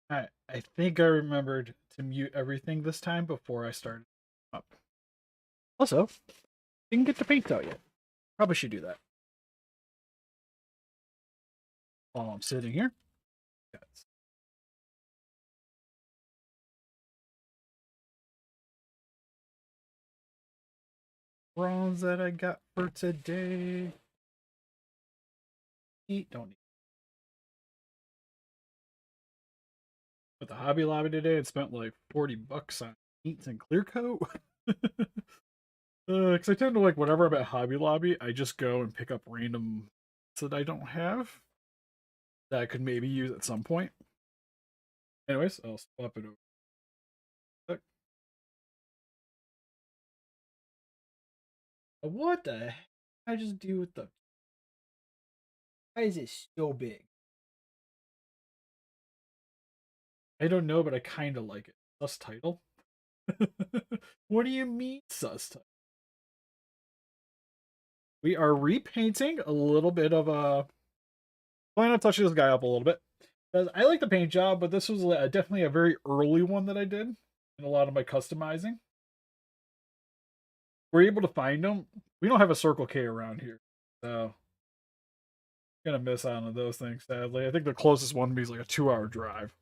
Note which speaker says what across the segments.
Speaker 1: I think I remembered to mute everything this time before I started up. Also, didn't get the paint out yet. Probably should do that while I'm sitting here. Bronze that I got for today. Don't need. At the Hobby Lobby today, it spent like $40 on paints and clear coat. Because I tend to like whenever I'm at Hobby Lobby, I just go and pick up random that I don't have that I could maybe use at some point. Anyways, I'll swap it over. What the heck? I just do with the. Why is it so big? I don't know, but I kind of like it. Sus title. What do you mean sus title? We are repainting a little bit of a. Why not touch this guy up a little bit? Because I like the paint job, but this was definitely a very early one that I did in a lot of my customizing. We're able to find them. We don't have a Circle K around here, so gonna miss out on those things. Sadly, I think the closest one to me is like a 2-hour drive.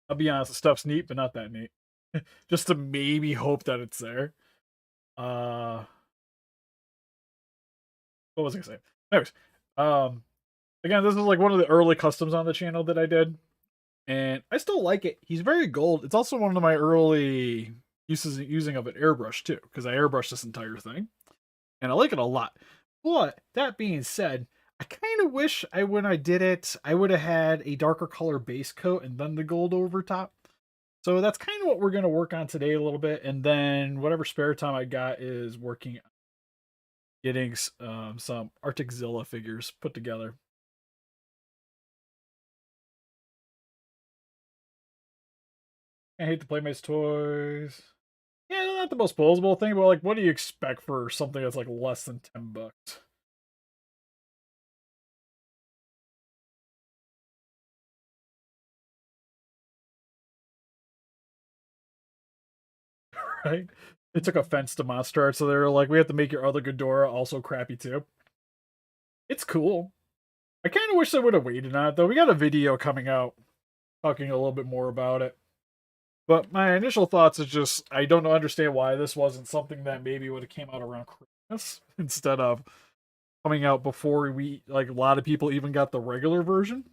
Speaker 1: I'll be honest, the stuff's neat, but not that neat. Just to maybe hope that it's there. What was I gonna say? Anyways, again, this is like one of the early customs on the channel that I did, and I still like it. He's very gold. It's also one of my early uses using of an airbrush too, because I airbrushed this entire thing, and I like it a lot. But that being said, I kind of wish when I did it, I would have had a darker color base coat and then the gold over top. So that's kind of what we're going to work on today a little bit. And then whatever spare time I got is working on getting some Artic Zilla figures put together. I hate the Playmates toys. Yeah, not the most posable thing, but like, what do you expect for something that's like less than $10? Right? They took offense to Monster Art, so they're like, we have to make your other Ghidorah also crappy too. It's cool. I kind of wish they would have waited on it, though. We got a video coming out talking a little bit more about it. But my initial thoughts is just, I don't understand why this wasn't something that maybe would have came out around Christmas instead of coming out before like, a lot of people even got the regular version.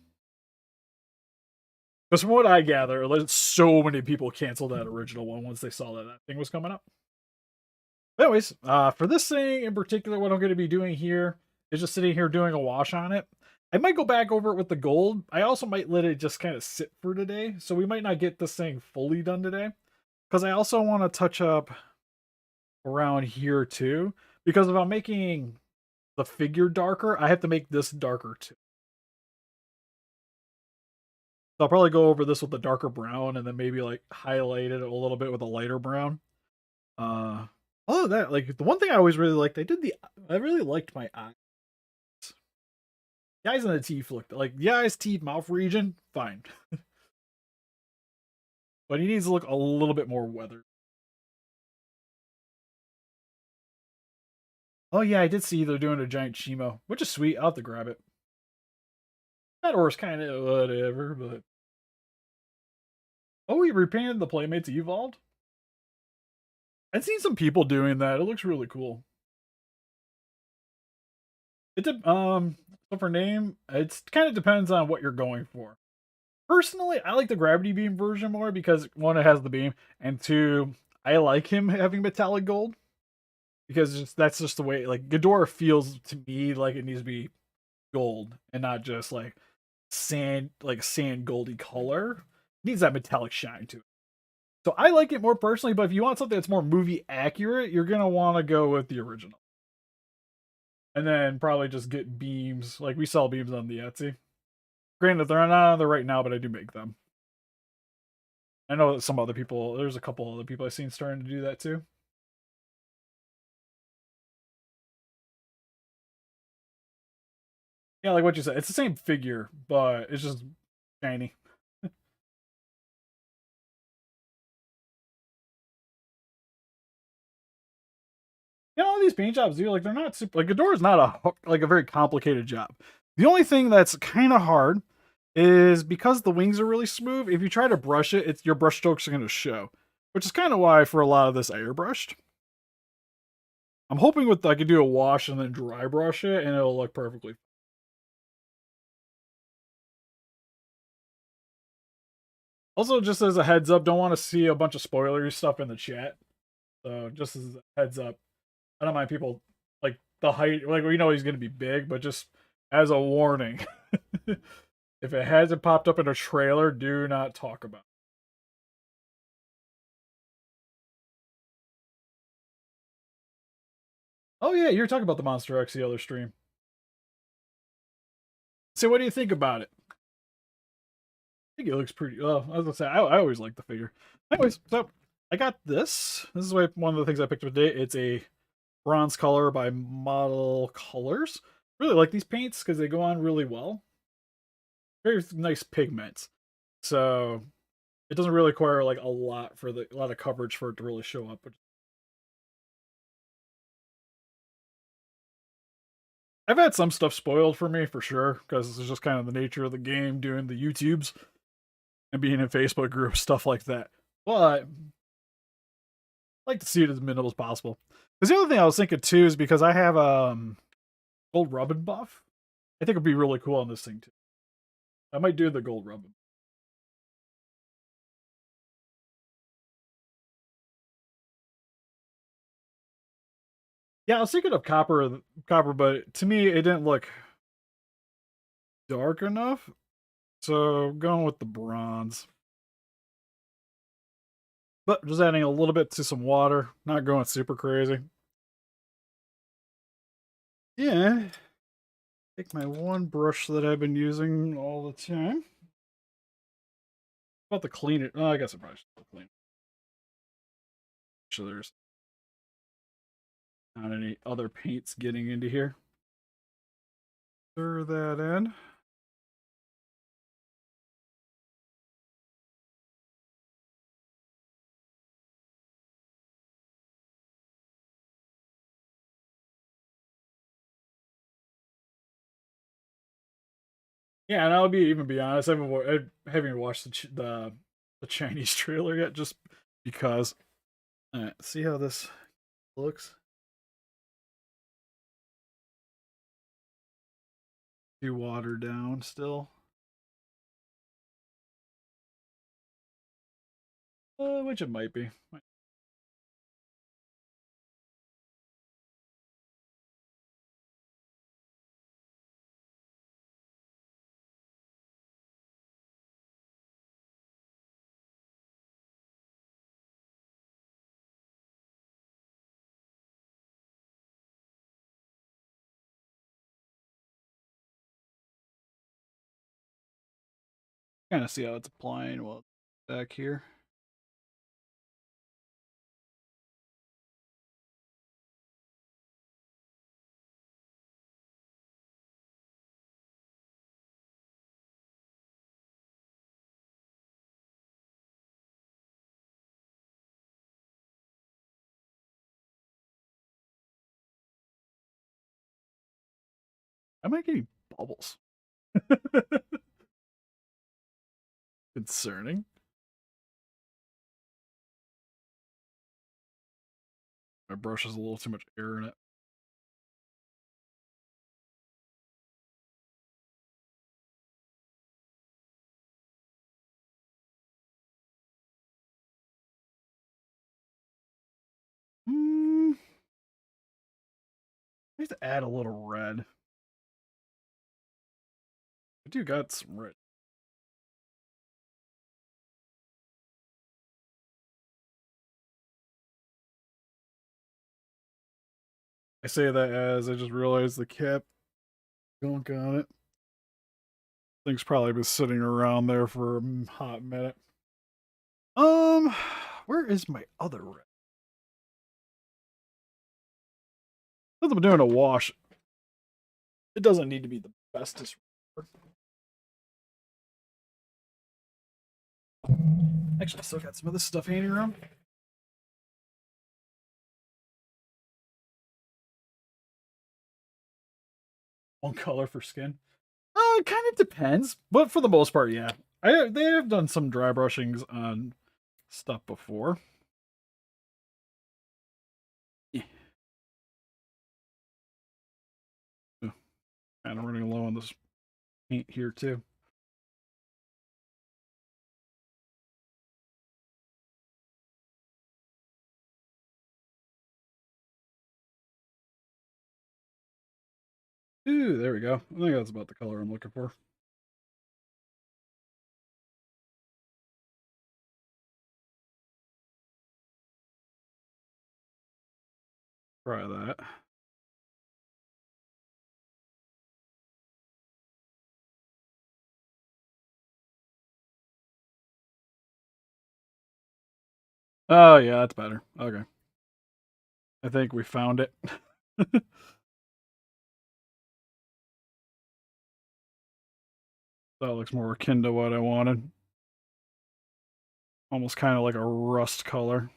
Speaker 1: Because from what I gather, so many people canceled that original one once they saw that thing was coming up. Anyways, for this thing in particular, what I'm going to be doing here is just sitting here doing a wash on it. I might go back over it with the gold. I also might let it just kind of sit for today. So we might not get this thing fully done today. Because I also want to touch up around here too. Because if I'm making the figure darker, I have to make this darker too. So I'll probably go over this with the darker brown and then maybe like highlight it a little bit with a lighter brown. Other than that, like the one thing I always really liked, I really liked my eyes. The eyes and the teeth looked like the eyes, teeth, mouth region, fine. But he needs to look a little bit more weathered. Oh yeah, I did see they're doing a giant Chimo, which is sweet. I'll have to grab it. That horse kind of whatever, but oh, he repainted the Playmates Evolved. I've seen some people doing that. It looks really cool. So for name, it kind of depends on what you're going for. Personally, I like the gravity beam version more because one, it has the beam, and two, I like him having metallic gold because that's just the way. Like Ghidorah feels to me like it needs to be gold and not just like sand goldy color. It needs that metallic shine to it. So I like it more personally, but if you want something that's more movie accurate, you're gonna want to go with the original, and then probably just get beams. Like we sell beams on the Etsy. Granted, they're not on there right now, but I do make them. I know that some other people, there's a couple other people I've seen starting to do that too. Yeah, like what you said, it's the same figure, but it's just shiny. You know, these paint jobs do, like, they're not super, like, Ghidorah is not a very complicated job. The only thing that's kind of hard is because the wings are really smooth. If you try to brush it, your brush strokes are going to show, which is kind of why for a lot of this I airbrushed. I'm hoping I could do a wash and then dry brush it, and it'll look perfectly. Also, just as a heads up, don't want to see a bunch of spoilery stuff in the chat. So just as a heads up, I don't mind people like the height, like we know he's gonna be big, but just as a warning, if it hasn't popped up in a trailer, do not talk about it. Oh yeah, you're talking about the Monster X the other stream. So what do you think about it? I think it looks pretty. I was gonna say I always like the figure. Anyways, so I got this. This is one of the things I picked up today. It's a bronze color by Model Colors. Really like these paints because they go on really well. Very nice pigments. So it doesn't really require like a lot of coverage for it to really show up. I've had some stuff spoiled for me for sure because it's just kind of the nature of the game, doing the YouTubes and being in Facebook groups, stuff like that. But I like to see it as minimal as possible. Because the other thing I was thinking too is because I have gold rubbin buff, I think it'd be really cool on this thing too. I might do the gold rubbin. Yeah, I was thinking of copper, but to me it didn't look dark enough. So going with the bronze. But just adding a little bit to some water, not going super crazy. Yeah. Take my one brush that I've been using all the time. About to clean it. Oh, I guess I probably should clean it. So there's not any other paints getting into here. Stir that in. Yeah, and I'll even be honest. I haven't watched the Chinese trailer yet, just because. All right, see how this looks. Too watered down still. Which it might be. Kind of see how it's applying while it's back here. Am I getting bubbles? Concerning. My brush has a little too much air in it. I have to add a little red. I do got some red. I say that as I just realized the cap gunk on it. Thing's probably been sitting around there for a hot minute. Where is my other red? Since I'm doing a wash, it doesn't need to be the bestest. Actually, I still got some of this stuff hanging around. one color for skin. It kind of depends, but for the most part, yeah. They have done some dry brushings on stuff before. Yeah. Kind of running low on this paint here too. Ooh, there we go. I think that's about the color I'm looking for. Try that. Oh, yeah, that's better. Okay. I think we found it. That looks more akin to what I wanted. Almost kind of like a rust color.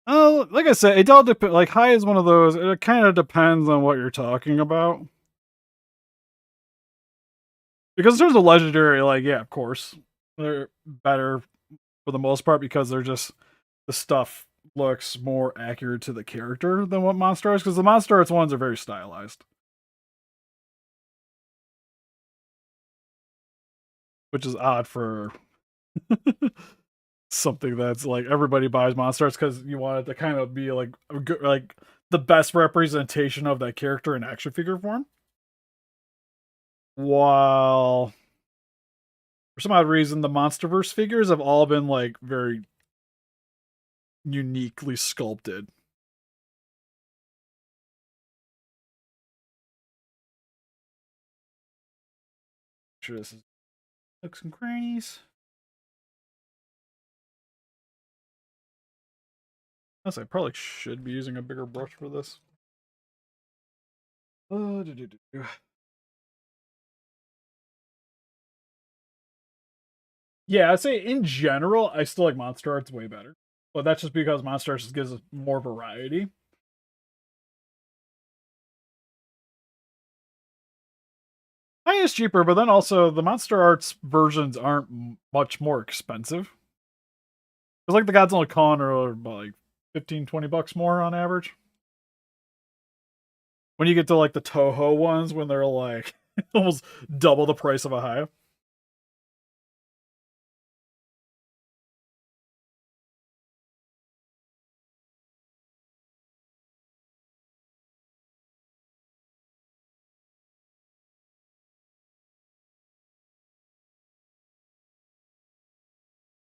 Speaker 1: Oh, like I said, it all depends. Like high is one of those. It kind of depends on what you're talking about. Because in terms of legendary, like yeah, of course, they're better for the most part because they're just the stuff looks more accurate to the character than what Monster Arts. Because the Monster Arts ones are very stylized, which is odd for something that's like everybody buys Monster Arts because you want it to kind of be like a good, like the best representation of that character in action figure form. While for some odd reason, the Monsterverse figures have all been like very uniquely sculpted. Sure, this is nooks and crannies. I probably should be using a bigger brush for this. Yeah, I'd say in general, I still like Monster Arts way better. But that's just because Monster Arts gives us more variety. I think it's cheaper, but then also the Monster Arts versions aren't much more expensive. It's like the Godzilla Con are about like 15, $20 more on average. When you get to like the Toho ones, when they're like almost double the price of a Hive.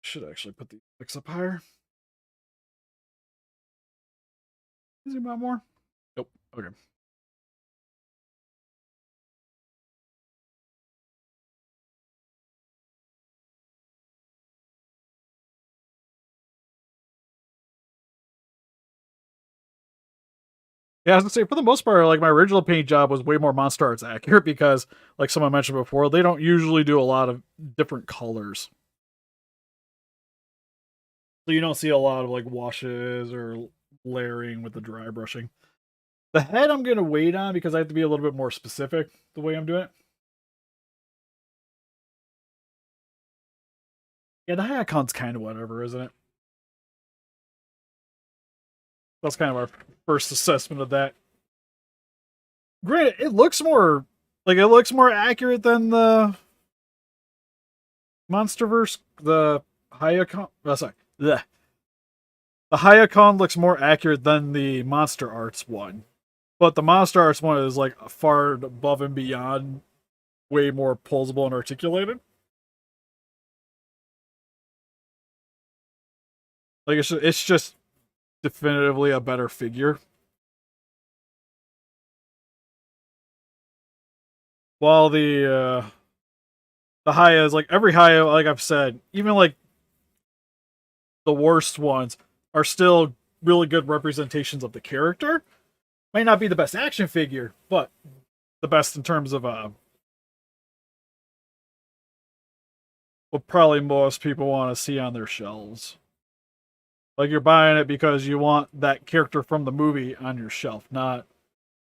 Speaker 1: Should actually put the mix up higher. Zoom out more. Nope. Okay. Yeah, I was gonna say for the most part, like my original paint job was way more Monster Arts accurate because, like someone mentioned before, they don't usually do a lot of different colors. So you don't see a lot of like washes or layering with the dry brushing. The head I'm gonna wait on because I have to be a little bit more specific the way I'm doing it. Yeah, the high icon's kind of whatever, isn't it? That's kind of our first assessment of that. Granted, it looks more accurate than the Monsterverse. The Hayakon. Oh, sorry, the Hayakon looks more accurate than the Monster Arts one, but the Monster Arts one is like far above and beyond, way more posable and articulated. Like it's just definitively a better figure. While the Haya is like every Haya, like I've said, even like the worst ones are still really good representations of the character. Might not be the best action figure, but the best in terms of what probably most people want to see on their shelves. Like you're buying it because you want that character from the movie on your shelf, not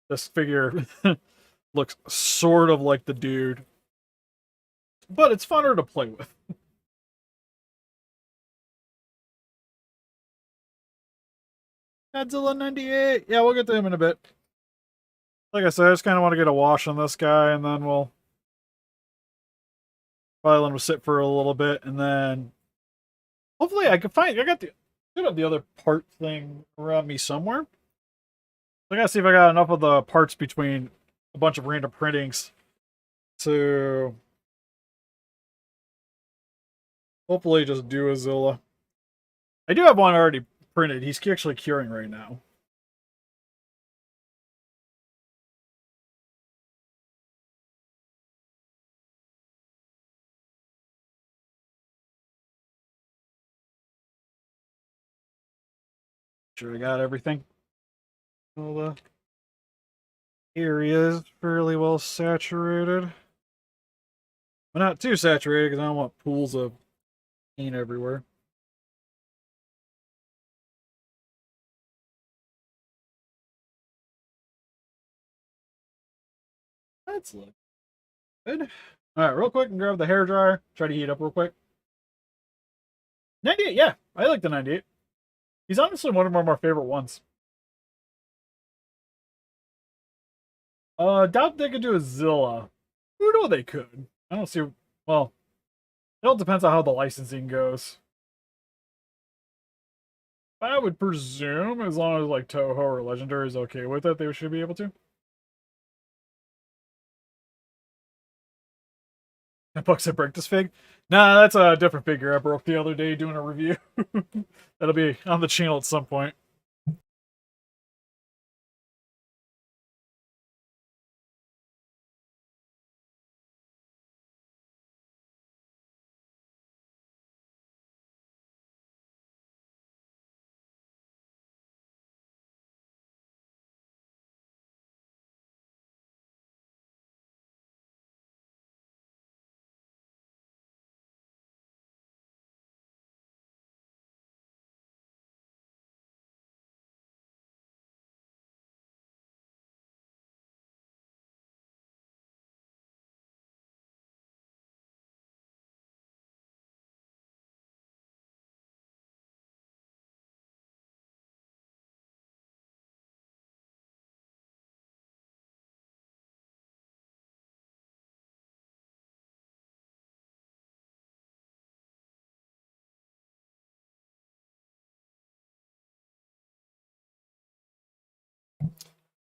Speaker 1: this figure looks sort of like the dude. But it's funner to play with. Godzilla 98. Yeah, we'll get to him in a bit. Like I said, I just kind of want to get a wash on this guy, and then we'll probably let him sit for a little bit, and then hopefully I can find. I got the other part thing around me somewhere. I gotta see if I got enough of the parts between a bunch of random printings to hopefully just do a Zilla. I do have one already printed. He's actually curing right now. Sure, I got everything. All the areas fairly well saturated. But not too saturated because I don't want pools of paint everywhere. That's look good. Alright, real quick and grab the hair dryer. Try to heat up real quick. 98, yeah. I like the 98. He's honestly one of my more favorite ones. Doubt they could do a Zilla. Who know they could? I don't see. Well, it all depends on how the licensing goes. I would presume, as long as like Toho or Legendary is okay with it, they should be able to. And Buck said break this fig. Nah, that's a different figure I broke the other day doing a review. That'll be on the channel at some point.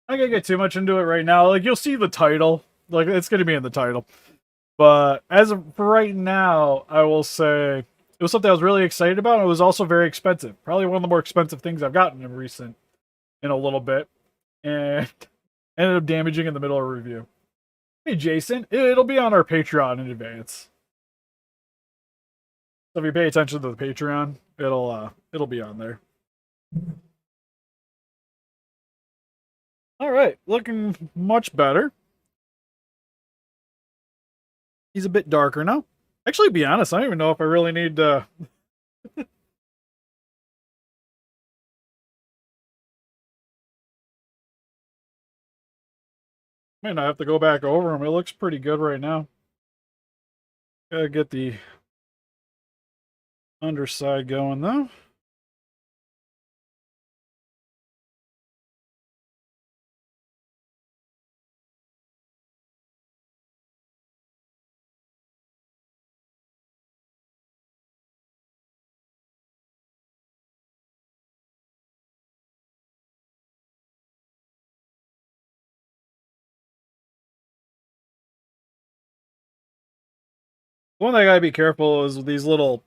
Speaker 1: I'm not gonna get too much into it right now. Like you'll see the title. Like it's gonna be in the title. But as of for right now, I will say it was something I was really excited about. And it was also very expensive. Probably one of the more expensive things I've gotten in a little bit. And ended up damaging in the middle of a review. Hey Jason, it'll be on our Patreon in advance. So if you pay attention to the Patreon, it'll be on there. All right, looking much better. He's a bit darker now. Actually, to be honest, I don't even know if I really need to. Might not have to go back over him. It looks pretty good right now. Gotta get the underside going though. One thing I gotta be careful is with the little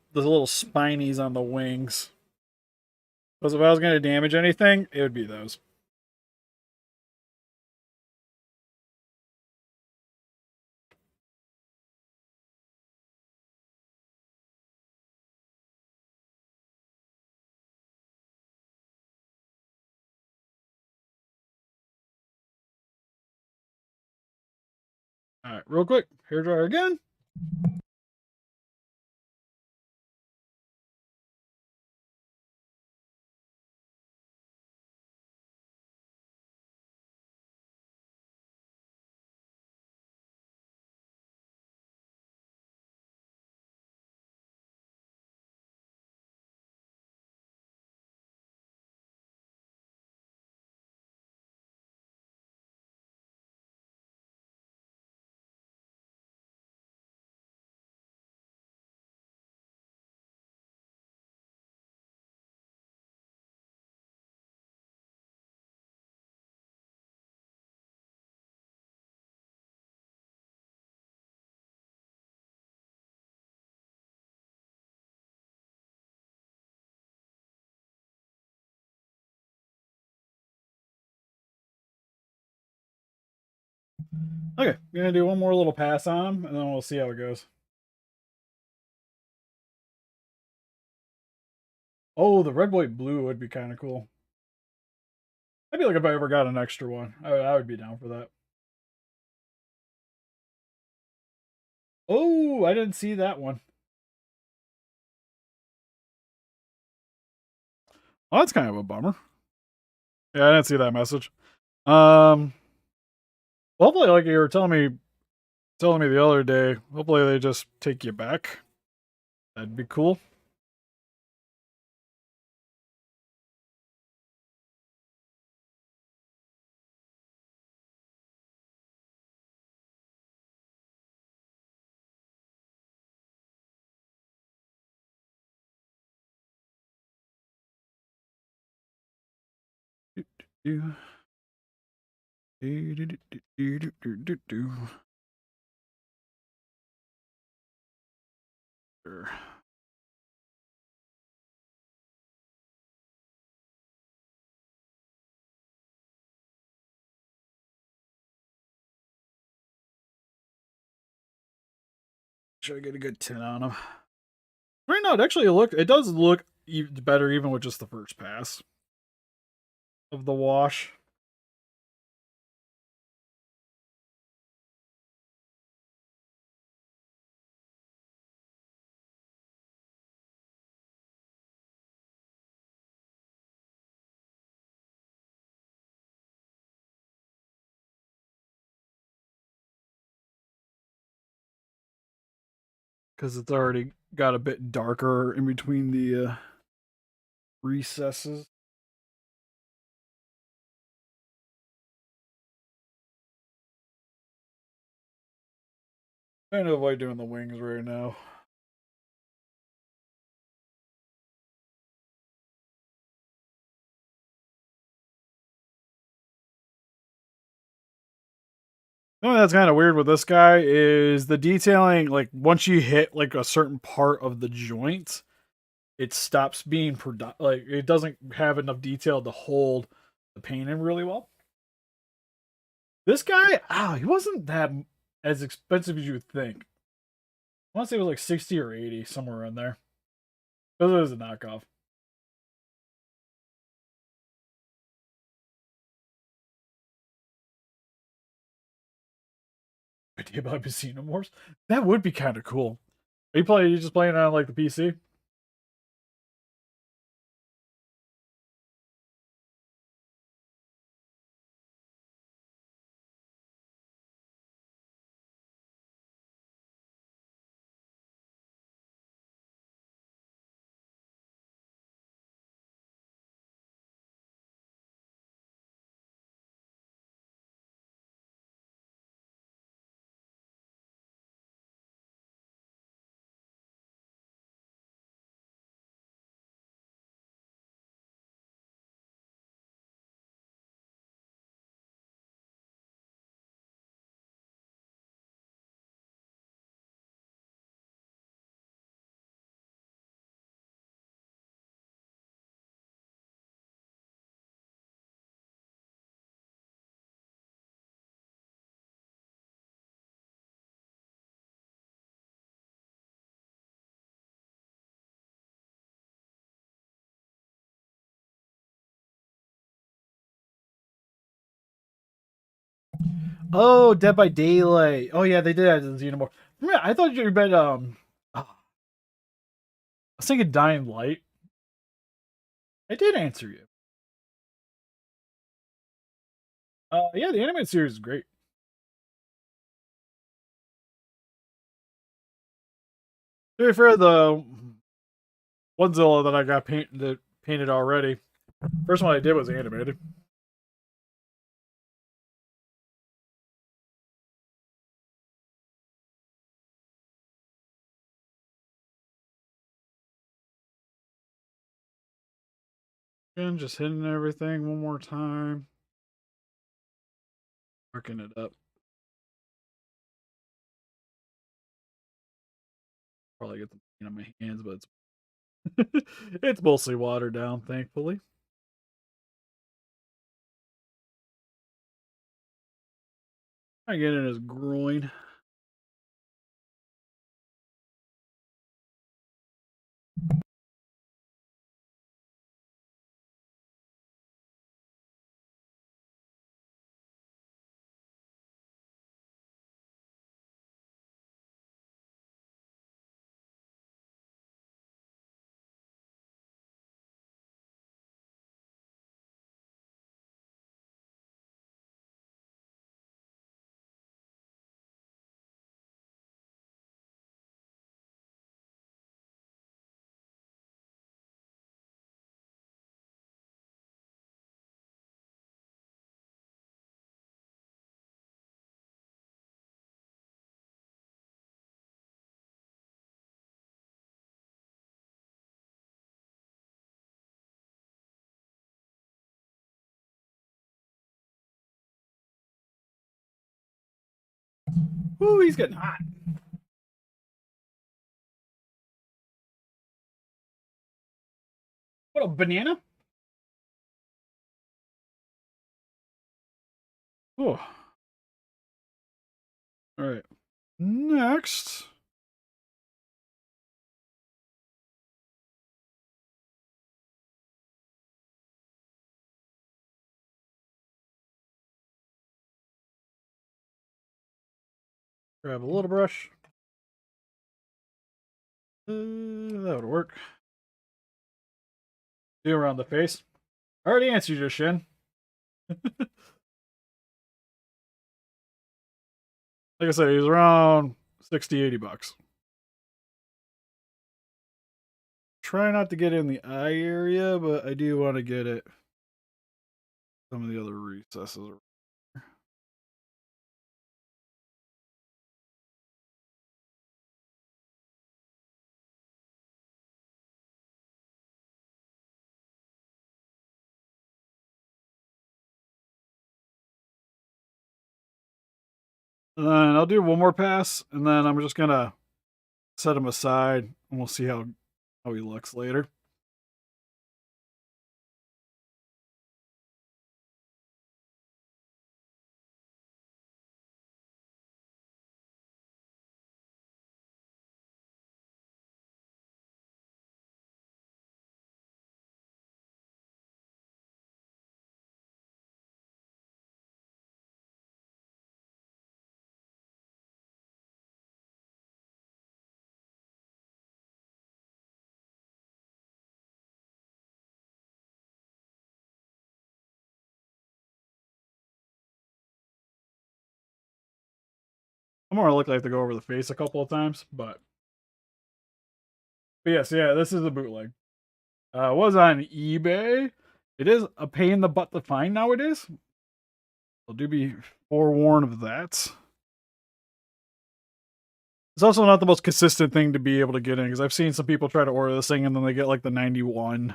Speaker 1: spinies on the wings. Because if I was gonna damage anything, it would be those. All right, real quick, hair dryer again. Okay, gonna do one more little pass on him, and then we'll see how it goes. Oh, the red, white, blue would be kind of cool. I'd be like if I ever got an extra one. I would be down for that. Oh, I didn't see that one. Oh, that's kind of a bummer. Yeah, I didn't see that message. Um, hopefully, like you were telling me the other day, hopefully they just take you back. That'd be cool. Do, do, do, do, do, do, do, do, do. Sure. Should I get a good 10 on him? Right now, it does look better even with just the first pass of the wash. Because it's already got a bit darker in between the recesses. Trying to avoid doing the wings right now. The only that's kind of weird with this guy is the detailing. Like once you hit like a certain part of the joint, it stops being like it doesn't have enough detail to hold the paint in really well. This guy, he wasn't that as expensive as you would think. I want to say it was like 60 or 80, somewhere in there. Because it was a knockoff. Idea about Xenomorphs? That would be kind of cool. Are you just playing on like the PC? Oh, Dead by Daylight. Oh yeah, they did that in Xenomorph. I thought you meant I was thinking Dying Light. I did answer you. Yeah, the animated series is great. To be fair, the one Zilla that I got painted already. First one I did was animated. And just hitting everything one more time. Marking it up. Probably get the paint on my hands, but it's mostly watered down, thankfully. I get in his groin. Ooh, he's getting hot. What a banana? Oh. All right. Next. Grab a little brush. That would work. Do around the face. I already answered your Shin. Like I said, he's around 60, 80 bucks. Try not to get in the eye area, but I do want to get it some of the other recesses. And I'll do one more pass, and then I'm just gonna set him aside, and we'll see how he looks later. I'm gonna look like to go over the face a couple of times, but yes, yeah, this is a bootleg. Was on eBay. It is a pain in the butt to find nowadays. So do be forewarned of that. It's also not the most consistent thing to be able to get in, because I've seen some people try to order this thing and then they get like the 91.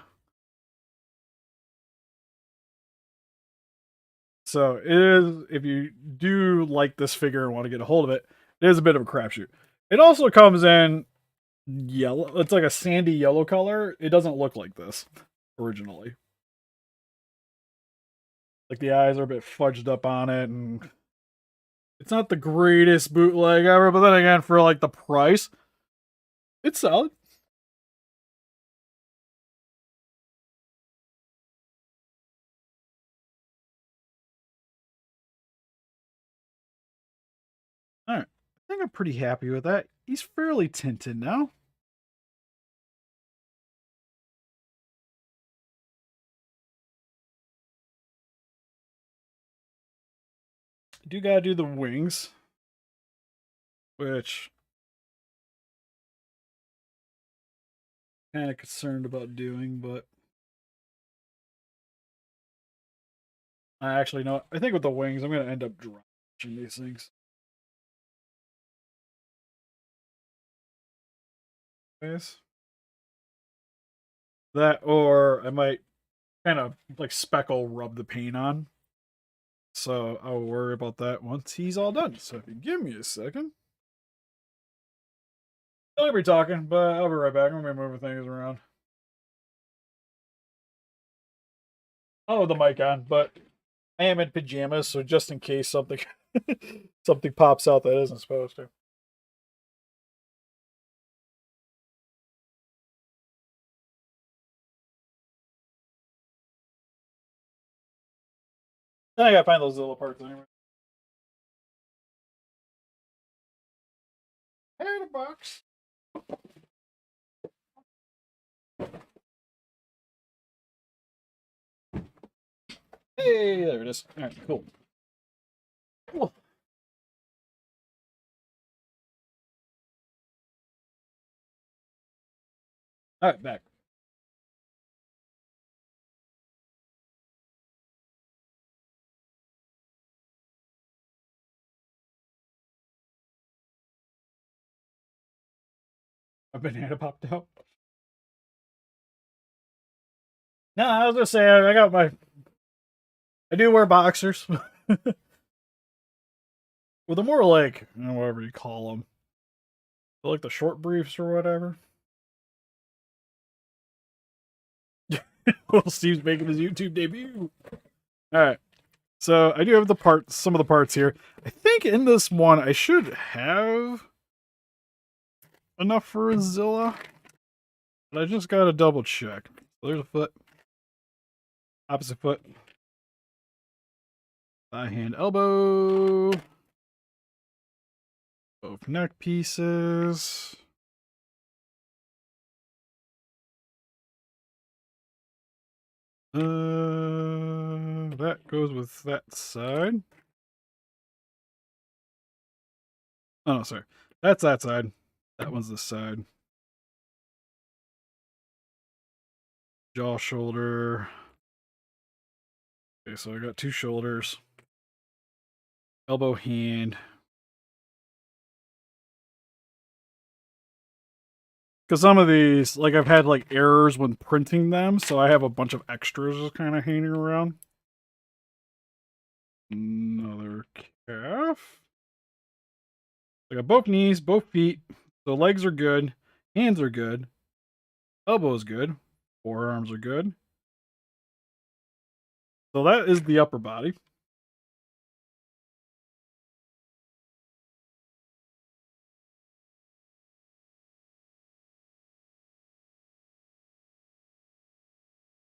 Speaker 1: So it is, if you do like this figure and want to get a hold of it, it is a bit of a crapshoot. It also comes in yellow. It's like a sandy yellow color. It doesn't look like this originally. Like the eyes are a bit fudged up on it, and it's not the greatest bootleg ever, but then again, for like the price, it's solid. All right. I think I'm pretty happy with that. He's fairly tinted now. I do gotta do the wings, which I'm kind of concerned about doing, but I actually know. I think with the wings, I'm gonna end up drawing these things. Yes. That, or I might kind of like speckle rub the paint on. So I'll worry about that once he's all done. So if you give me a second. I'll be talking, but I'll be right back. I'm gonna be moving things around. I'll have the mic on, but I am in pajamas, so just in case something Something pops out that isn't supposed to. Then I gotta find those Zilla parts anyway. Here in a box. Hey, there it is. All right, cool. Cool. All right, back. A banana popped out. No, I was gonna say I got my. I do wear boxers. Well, they're more like whatever you call them, they're like the short briefs or whatever. Well, Steve's making his YouTube debut. All right, so I do have the parts, some of the parts here. I think in this one I should have enough for a Zilla, but I just gotta double check. So there's a foot, opposite foot, thigh, hand, elbow, both neck pieces. That goes with that side. Oh, no, sorry. That's that side. That one's this side. Jaw, shoulder. Okay, so I got two shoulders. Elbow, hand. Because some of these, like I've had like errors when printing them, so I have a bunch of extras just kind of hanging around. Another calf. I got both knees, both feet. So legs are good. Hands are good. Elbows good. Forearms are good. So that is the upper body.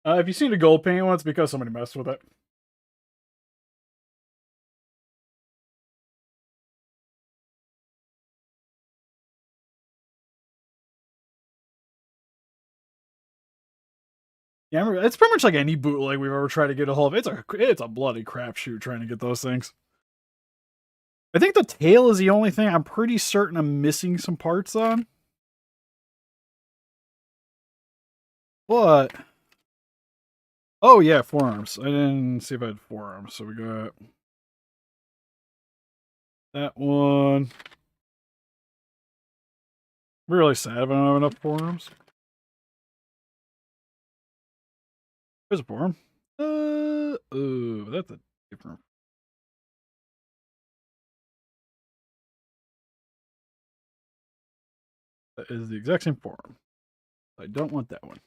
Speaker 1: If you've seen a gold paint one, it's because somebody messed with it. Yeah, I remember, it's pretty much like any bootleg we've ever tried to get a hold of. It's a bloody crapshoot trying to get those things. I think the tail is the only thing I'm pretty certain I'm missing some parts on. But oh yeah, forearms. I didn't see if I had forearms, so we got that one. I'm really sad if I don't have enough forearms. There's a forearm. Oh, that's a different. That is the exact same forearm. I don't want that one.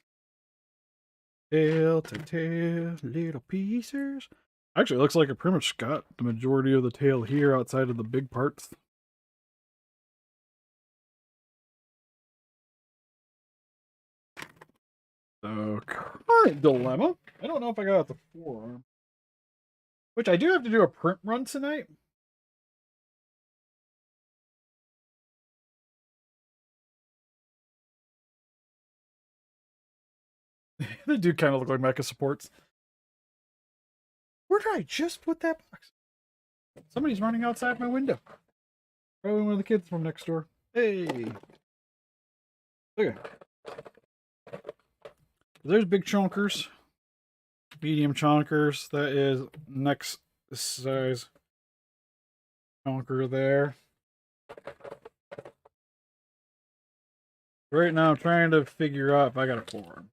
Speaker 1: Tail to tail, little pieces. Actually, it looks like I pretty much got the majority of the tail here outside of the big parts. So, current dilemma. I don't know if I got the forearm. Which I do have to do a print run tonight. They do kind of look like mecha supports. Where did I just put that box? Somebody's running outside my window. Probably one of the kids from next door. Hey. Okay. There's big chonkers. Medium chonkers. That is next size chonker there. Right now I'm trying to figure out if I got a forearm.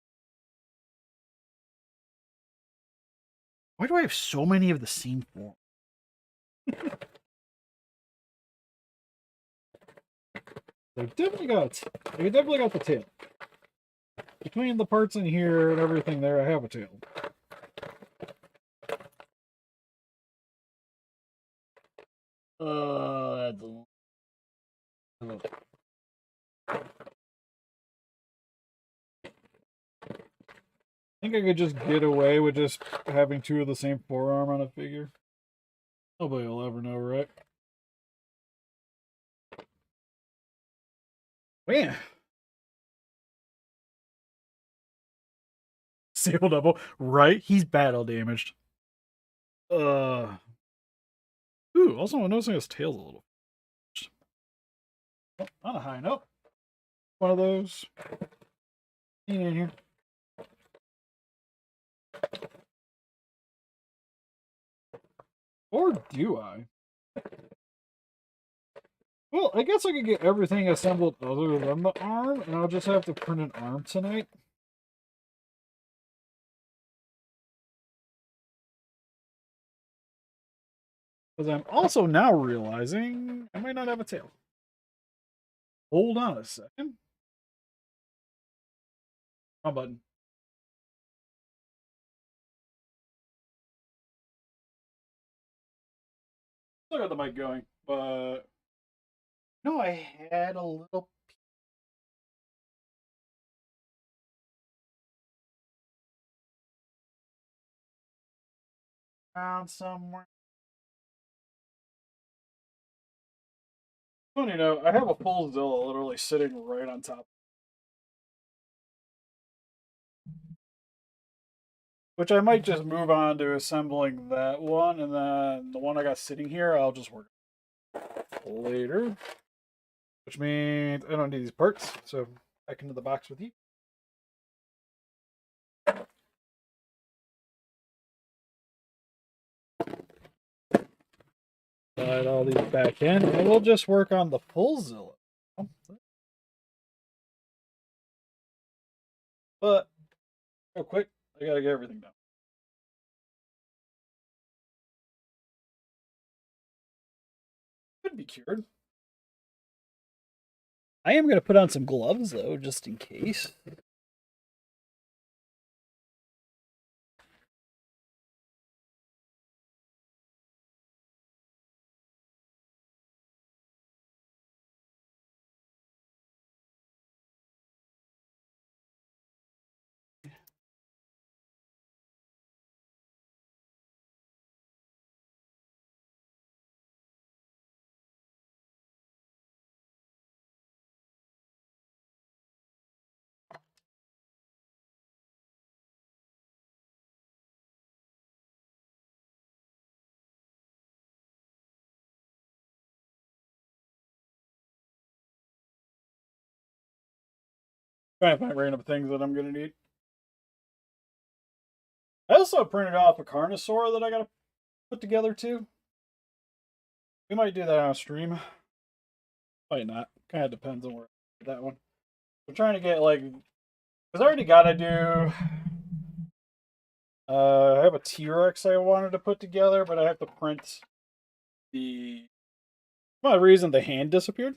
Speaker 1: Why do I have so many of the same form? I definitely got the tail. Between the parts in here and everything there, I have a tail. That's I think I could just get away with just having two of the same forearm on a figure. Nobody will ever know, right? Man. Sable double, right? He's battle damaged. Ooh, also I'm noticing his tail's a little. Oh, on a high note. One of those. In here. Or do I? Well, I guess I could get everything assembled other than the arm, and I'll just have to print an arm tonight. Because I'm also now realizing I might not have a tail. Hold on a second. Wrong button. Still got the mic going, but no, I had a little around somewhere. Funny though, I have a full Zilla literally sitting right on top. Which I might just move on to assembling that one, and then the one I got sitting here, I'll just work later. Which means I don't need these parts, so back into the box with you. Slide all these back in, and we'll just work on the full Zilla. But, real quick, I gotta get everything done. Could be cured. I am gonna put on some gloves though, just in case. Trying to find random things that I'm gonna need. I also printed off a Carnosaur that I gotta put together too. We might do that on stream. Might not. Kind of depends on where that one. I'm trying to get like, because I already gotta do. I have a T-Rex I wanted to put together, but I have to print the. Well, reason the hand disappeared.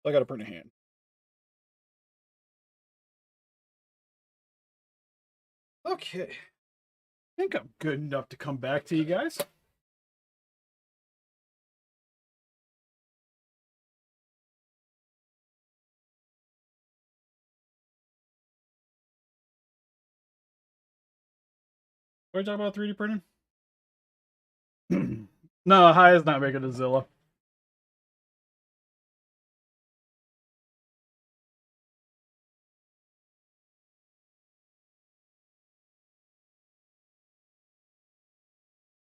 Speaker 1: So I gotta print a hand. Okay. I think I'm good enough to come back to you guys. What are you talking about 3D printing? No, High is not making a Zilla.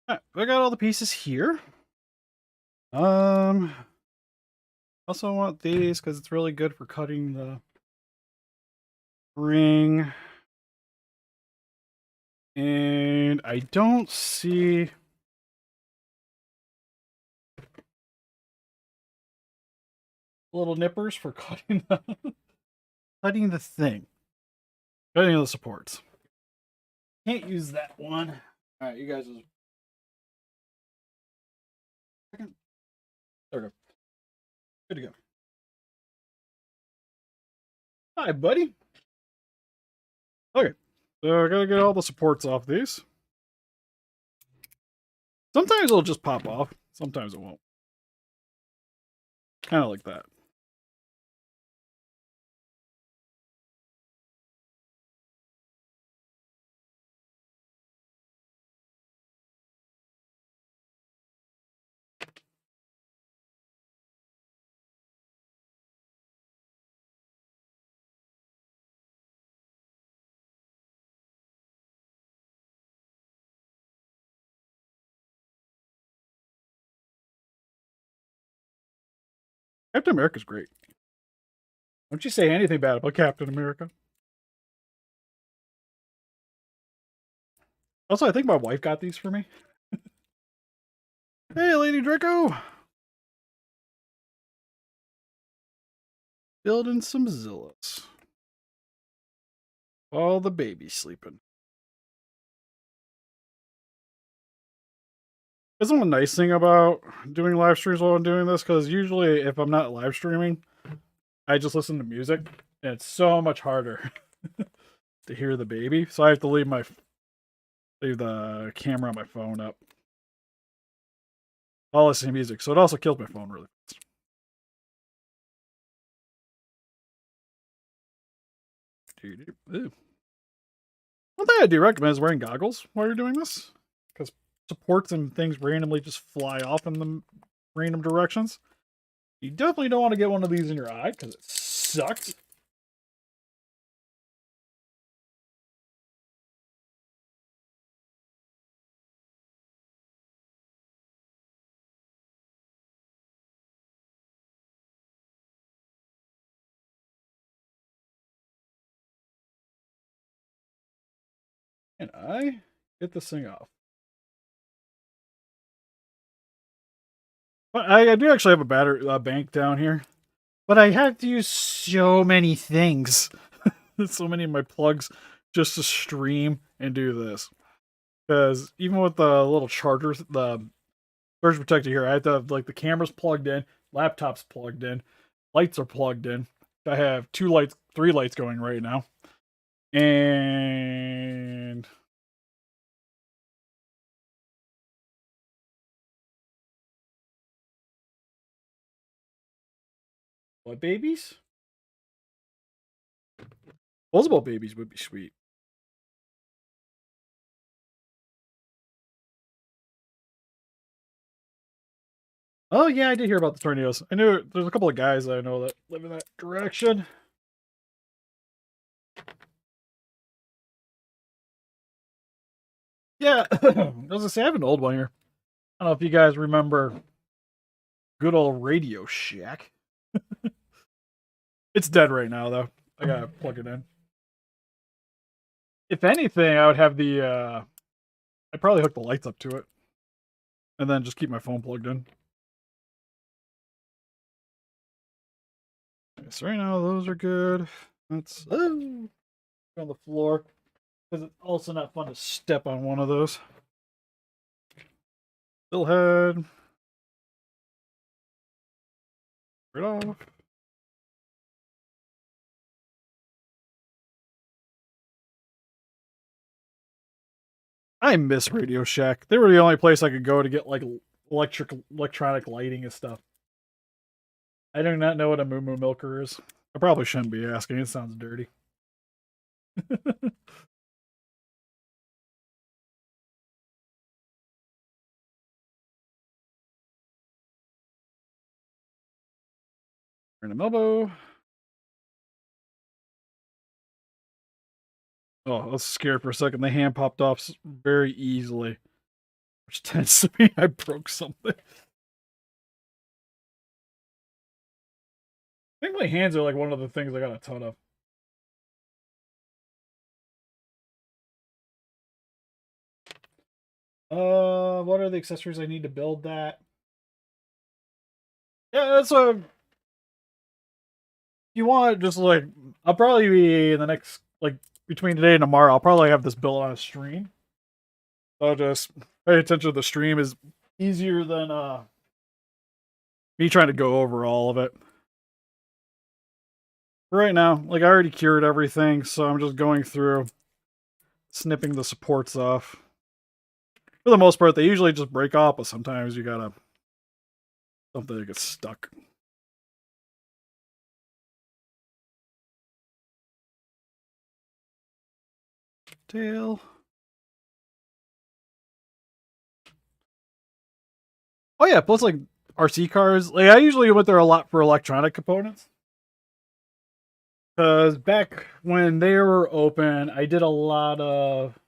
Speaker 1: Alright, I got all the pieces here. Also want these because it's really good for cutting the ring. And I don't see little nippers for cutting the cutting the thing. Cutting the supports. Can't use that one. Alright, you guys just there we go. Good to go. Hi, buddy. Okay. So I gotta get all the supports off these. Sometimes it'll just pop off. Sometimes it won't. Kind of like that. Captain America's great. Don't you say anything bad about Captain America. Also, I think my wife got these for me. Hey, Lady Draco! Building some Zillas. While the baby's sleeping. Isn't one nice thing about doing live streams while I'm doing this? Because usually, if I'm not live streaming, I just listen to music, and it's so much harder to hear the baby. So I have to leave the camera on my phone up. I'll listen to music, so it also kills my phone really fast. Ooh. One thing I do recommend is wearing goggles while you're doing this, because supports and things randomly just fly off in the random directions. You definitely don't want to get one of these in your eye, because it sucks. And I get this thing off. But I do actually have a battery bank down here, but I have to use so many things, so many of my plugs, just to stream and do this. Because even with the little chargers, the surge protector here, I have to have like the cameras plugged in, laptops plugged in, lights are plugged in. I have 3 lights going right now, and what babies? Posable babies would be sweet. Oh yeah, I did hear about the tornadoes. I knew there's a couple of guys that I know that live in that direction. Yeah, I was gonna say I have an old one here. I don't know if you guys remember good old Radio Shack. It's dead right now though. I gotta plug it in. If anything, I would have I'd probably hook the lights up to it. And then just keep my phone plugged in. So right now, those are good. That's on the floor. Because it's also not fun to step on one of those. Still head. Right off. I miss Radio Shack. They were the only place I could go to get like electronic lighting and stuff. I do not know what a Moo Moo Milker is. I probably shouldn't be asking. It sounds dirty. Random elbow. Oh, I was scared for a second. The hand popped off very easily, which tends to mean I broke something. I think my hands are like one of the things I got a ton of. What are the accessories I need to build that? Yeah, that's what. You want just like I'll probably be in the next like between today and tomorrow. I'll probably have this built on a stream. So I'll just pay attention to the stream is easier than me trying to go over all of it. Right now, like I already cured everything, so I'm just going through snipping the supports off. For the most part, they usually just break off, but sometimes you gotta something that gets stuck. tail. Oh yeah, plus like RC cars. Like I usually went there a lot for electronic components. Because back when they were open, I did a lot of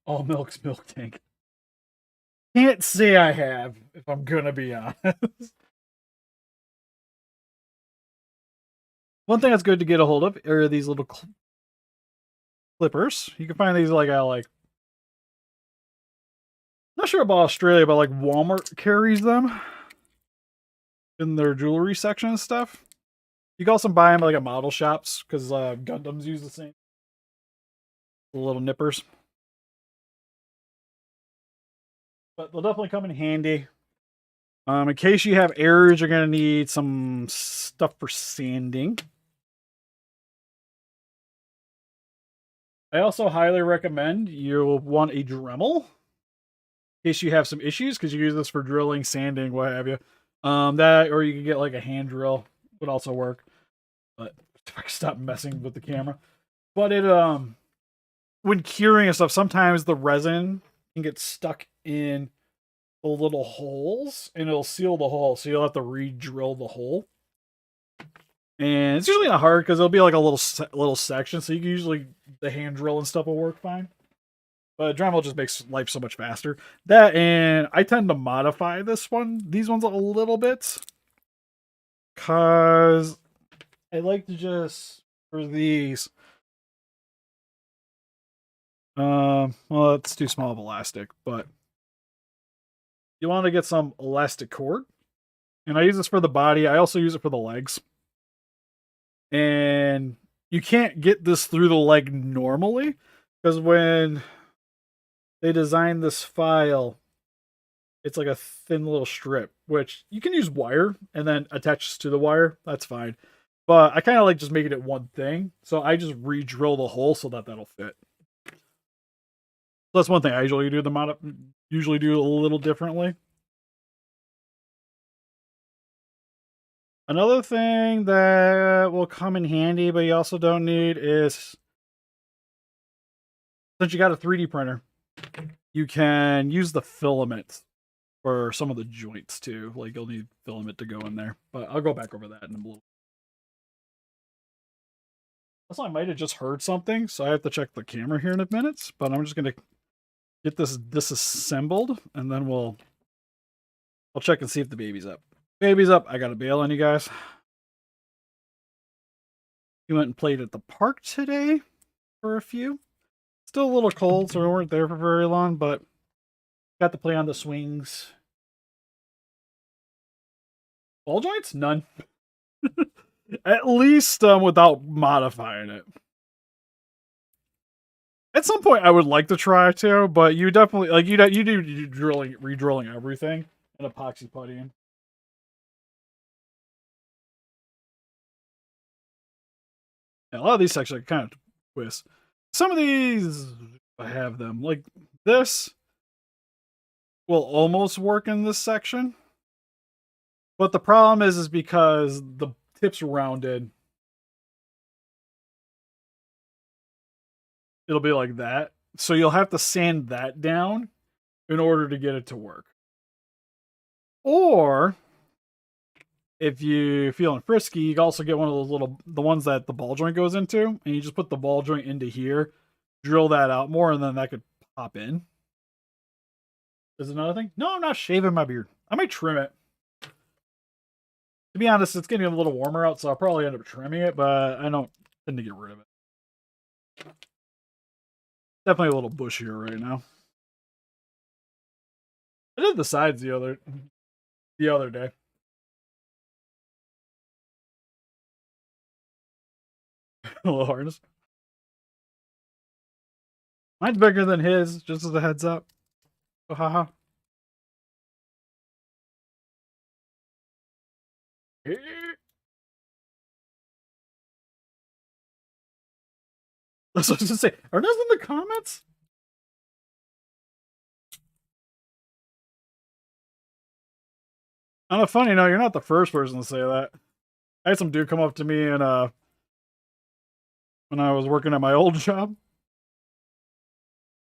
Speaker 1: all milk's milk tank. Can't say I have, if I'm gonna be honest. One thing that's good to get a hold of are these little clippers. You can find these like at like, not sure about Australia, but like Walmart carries them in their jewelry section and stuff. You can also buy them like at model shops because Gundams use the same. The little nippers. But they'll definitely come in handy. In case you have errors, you're going to need some stuff for sanding. I also highly recommend you'll want a Dremel in case you have some issues because you use this for drilling, sanding, what have you. That or you can get like a hand drill would also work. But if I can stop messing with the camera. But it when curing and stuff, sometimes the resin can get stuck in the little holes and it'll seal the hole, so you'll have to re-drill the hole. And it's usually not hard because it'll be like a little section, so you can usually the hand drill and stuff will work fine. But Dremel just makes life so much faster. That and I tend to modify these ones a little bit, cause I like to just for these. Well, it's too small of elastic, but you want to get some elastic cord, and I use this for the body. I also use it for the legs. And you can't get this through the leg normally because when they designed this file, it's like a thin little strip, which you can use wire and then attaches to the wire. That's fine. But I kind of like just making it one thing. So I just re-drill the hole so that that'll fit. So that's one thing I usually do usually do a little differently. Another thing that will come in handy, but you also don't need is, since you got a 3D printer, you can use the filament for some of the joints too. Like you'll need filament to go in there, but I'll go back over that in a little. Also, I might have just heard something, so I have to check the camera here in a minute, but I'm just going to get this disassembled and then I'll check and see if the baby's up. Baby's up. I got to bail on you guys. We went and played at the park today for a few. Still a little cold, so we weren't there for very long, but got to play on the swings. Ball joints? None. At least without modifying it. At some point, I would like to try to, but you definitely like you do re-drilling everything and epoxy puttying. Yeah, a lot of these sections are kind of twist. Some of these I have them like this will almost work in this section, but the problem is because the tip's rounded. It'll be like that. So you'll have to sand that down in order to get it to work. Or if you're feeling frisky, you can also get one of those the ones that the ball joint goes into, and you just put the ball joint into here, drill that out more, and then that could pop in. Is another thing? No, I'm not shaving my beard. I might trim it. To be honest, it's getting a little warmer out, so I'll probably end up trimming it, but I don't tend to get rid of it. Definitely a little bushier right now. I did the sides the other day. A little harness. Mine's bigger than his, just as a heads up. Oh, haha. That's what I was gonna say. Are those in the comments? On a funny note, you're not the first person to say that. I had some dude come up to me and when I was working at my old job,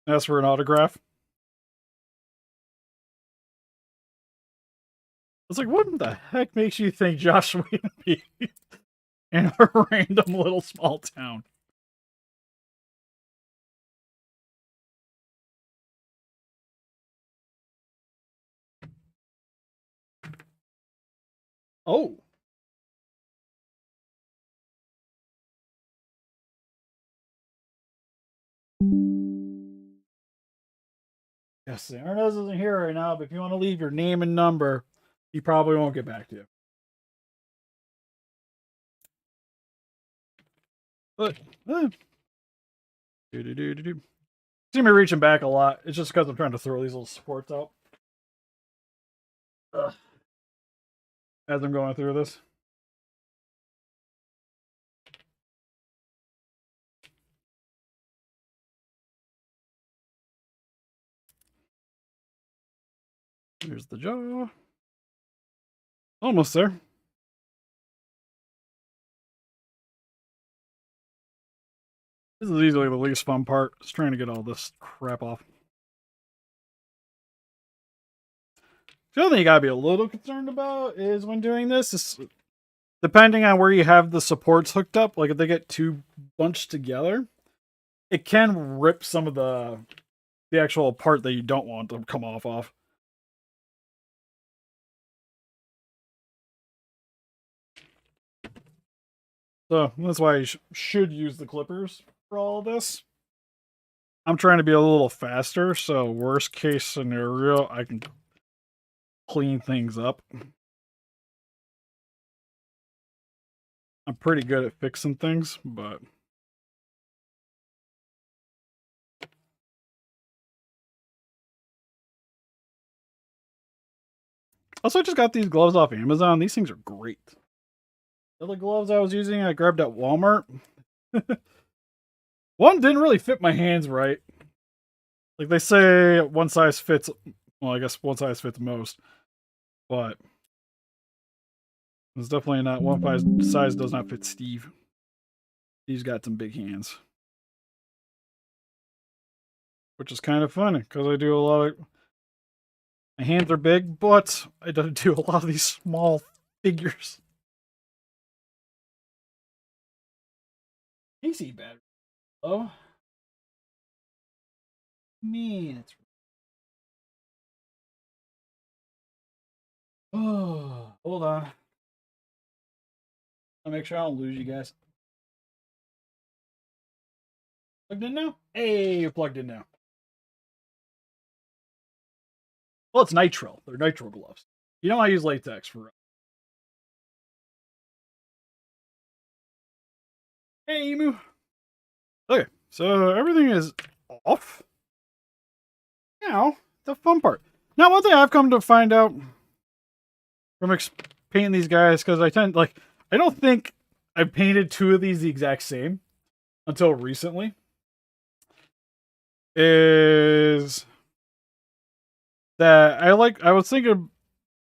Speaker 1: asked for an autograph. I was like, what the heck makes you think Josh Whedon be in a random little small town? Oh. Yes, Ernest isn't here right now, but if you want to leave your name and number, he probably won't get back to you. But, see me reaching back a lot. It's just because I'm trying to throw these little supports out. Ugh. As I'm going through this. Here's the jaw. Almost there. This is easily the least fun part. Just trying to get all this crap off. The other thing you gotta be a little concerned about is when doing this is depending on where you have the supports hooked up, like if they get too bunched together, it can rip some of the actual part that you don't want to come off. So that's why you should use the clippers for all of this. I'm trying to be a little faster, so worst case scenario, I can clean things up. I'm pretty good at fixing things, but also I just got these gloves off Amazon. These things are great. The other gloves I was using, I grabbed at Walmart. One didn't really fit my hands right. Like they say one size fits, well, I guess one size fits most, but it's definitely not one size does not fit Steve. He's got some big hands. Which is kind of funny because I do a lot of. My hands are big, but I don't do a lot of these small figures. PC battery. Oh. Man, it's. Oh, hold on. I'll make sure I don't lose you guys. Plugged in now? Hey, you're plugged in now. Well, it's nitrile. They're nitrile gloves. You know I use latex for. Hey, Emu. Okay, so everything is off. Now, the fun part. Now, one thing I've come to find out from painting these guys, because I don't think I've painted two of these the exact same until recently, is that I was thinking of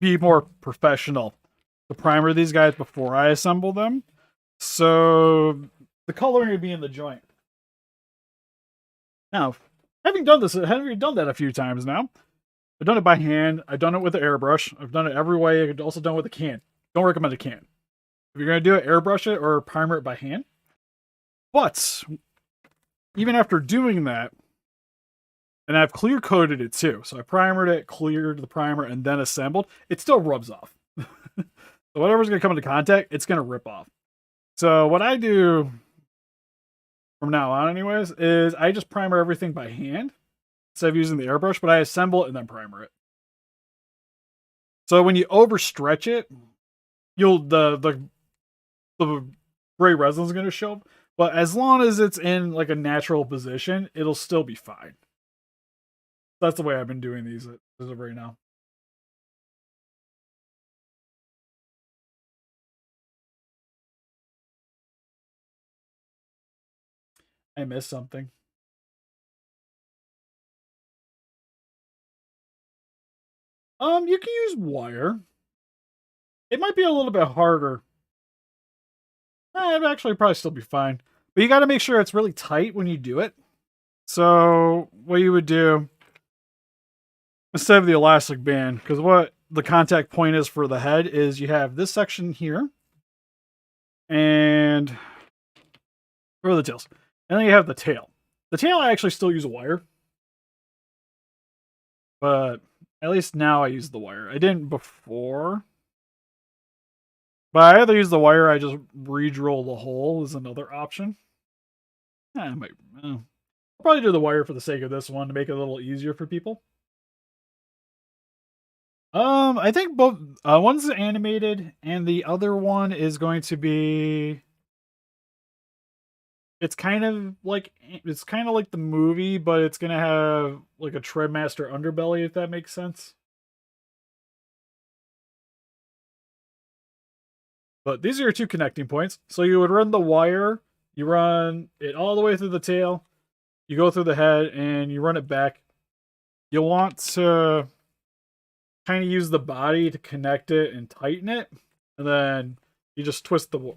Speaker 1: be more professional to primer these guys before I assemble them. So the coloring would be in the joint. Now, having done that a few times now, I've done it by hand. I've done it with the airbrush. I've done it every way. I've also done it with a can. Don't recommend a can. If you're going to do it, airbrush it or primer it by hand. But even after doing that, and I've clear coated it too. So I primered it, cleared the primer, and then assembled. It still rubs off. So whatever's going to come into contact, it's going to rip off. So what I do from now on anyways, is I just primer everything by hand instead of using the airbrush, but I assemble it and then primer it. So when you overstretch it, the gray resin is going to show up. But as long as it's in like a natural position, it'll still be fine. That's the way I've been doing these as of right now. I missed something. You can use wire. It might be a little bit harder It'd actually probably still be fine. But you got to make sure it's really tight when you do it. So what you would do instead of the elastic band, because what the contact point is for the head is you have this section here, and for the tails, and then you have the tail. The tail I actually still use a wire, but at least now I use the wire. I didn't before, but I either use the wire. I just re-drill the hole is another option. I might. I'll probably do the wire for the sake of this one to make it a little easier for people. I think both one's animated and the other one is going to be it's kind of like the movie, but it's going to have like a Treadmaster underbelly if that makes sense. But these are your two connecting points. So you would run the wire, you run it all the way through the tail, you go through the head and you run it back. You'll want to kind of use the body to connect it and tighten it, and then you just twist the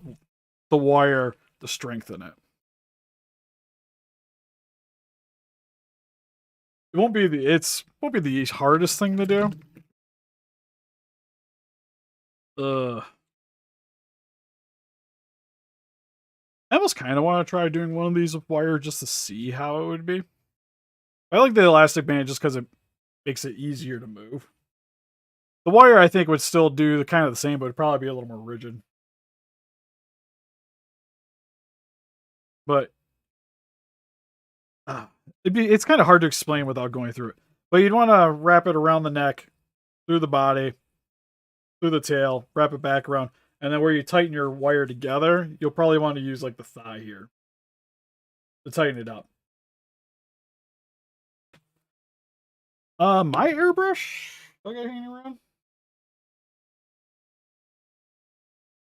Speaker 1: wire to strengthen it. It won't be the hardest thing to do. I almost kind of want to try doing one of these with wire just to see how it would be. I like the elastic band just because it makes it easier to move. The wire, I think, would still do the kind of the same, but it'd probably be a little more rigid. But it's kind of hard to explain without going through it. But you'd want to wrap it around the neck, through the body, through the tail, wrap it back around, and then where you tighten your wire together, you'll probably want to use like the thigh here to tighten it up. My airbrush, do I got hanging around?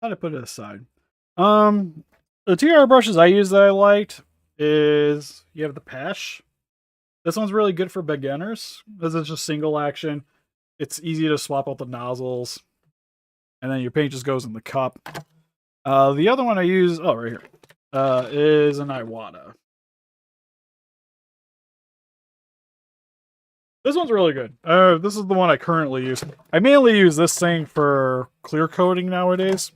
Speaker 1: How to put it aside. The two airbrushes I use that I liked is you have the Pesh. This one's really good for beginners because it's just single action. It's easy to swap out the nozzles, and then your paint just goes in the cup. The other one I use, right here, is an Iwata. This one's really good. This is the one I currently use. I mainly use this thing for clear coating nowadays,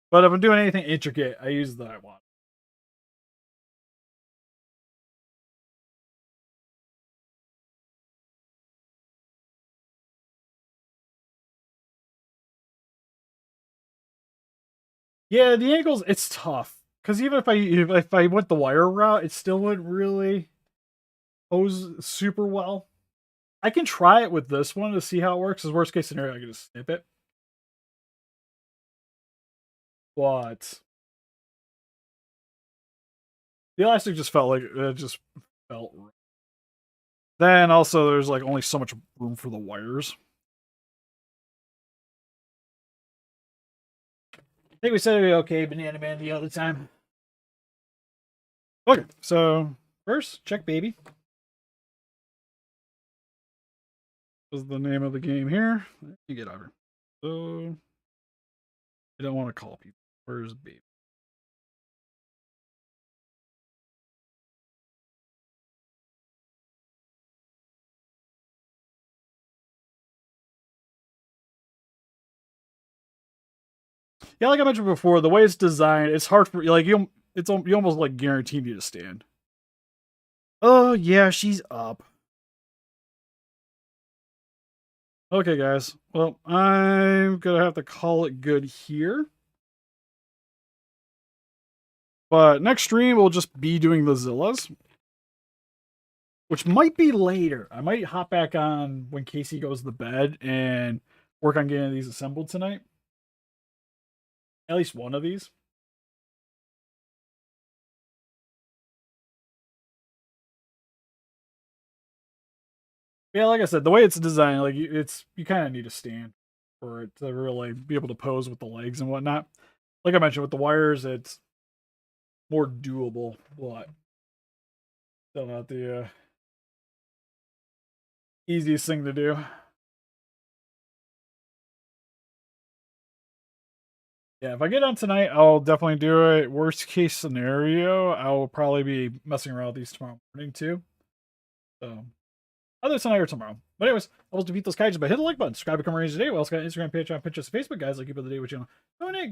Speaker 1: but if I'm doing anything intricate, I use the Iwata. Yeah, the angles, it's tough. Because even if I went the wire route, it still wouldn't really pose super well. I can try it with this one to see how it works. As worst case scenario, I can just snip it. But the elastic just felt like it just felt wrong. Then also there's like only so much room for the wires. I think we said it'd be okay, Banana Man the other time. Okay, so first, check baby. Was the name of the game here. Let me get over. So I don't want to call people. Where's baby? Yeah, like I mentioned before, the way it's designed, it's hard for like you almost like guaranteed you to stand. Oh yeah, she's up. Okay, guys. Well, I'm gonna have to call it good here. But next stream we'll just be doing the Zillas, which might be later. I might hop back on when Casey goes to bed and work on getting these assembled tonight. At least one of these. Yeah, like I said, the way it's designed, like you kind of need to stand for it to really be able to pose with the legs and whatnot. Like I mentioned, with the wires, it's more doable, but still not the easiest thing to do. Yeah, if I get on tonight, I'll definitely do it. Worst case scenario, I'll probably be messing around with these tomorrow morning too. So either tonight or tomorrow. But anyways, I will defeat those kaijus by hitting the like button. Subscribe, become a ranger today. We also got Instagram, Patreon, Pinterest, Facebook, guys. Like keep up to date with channel. Donate.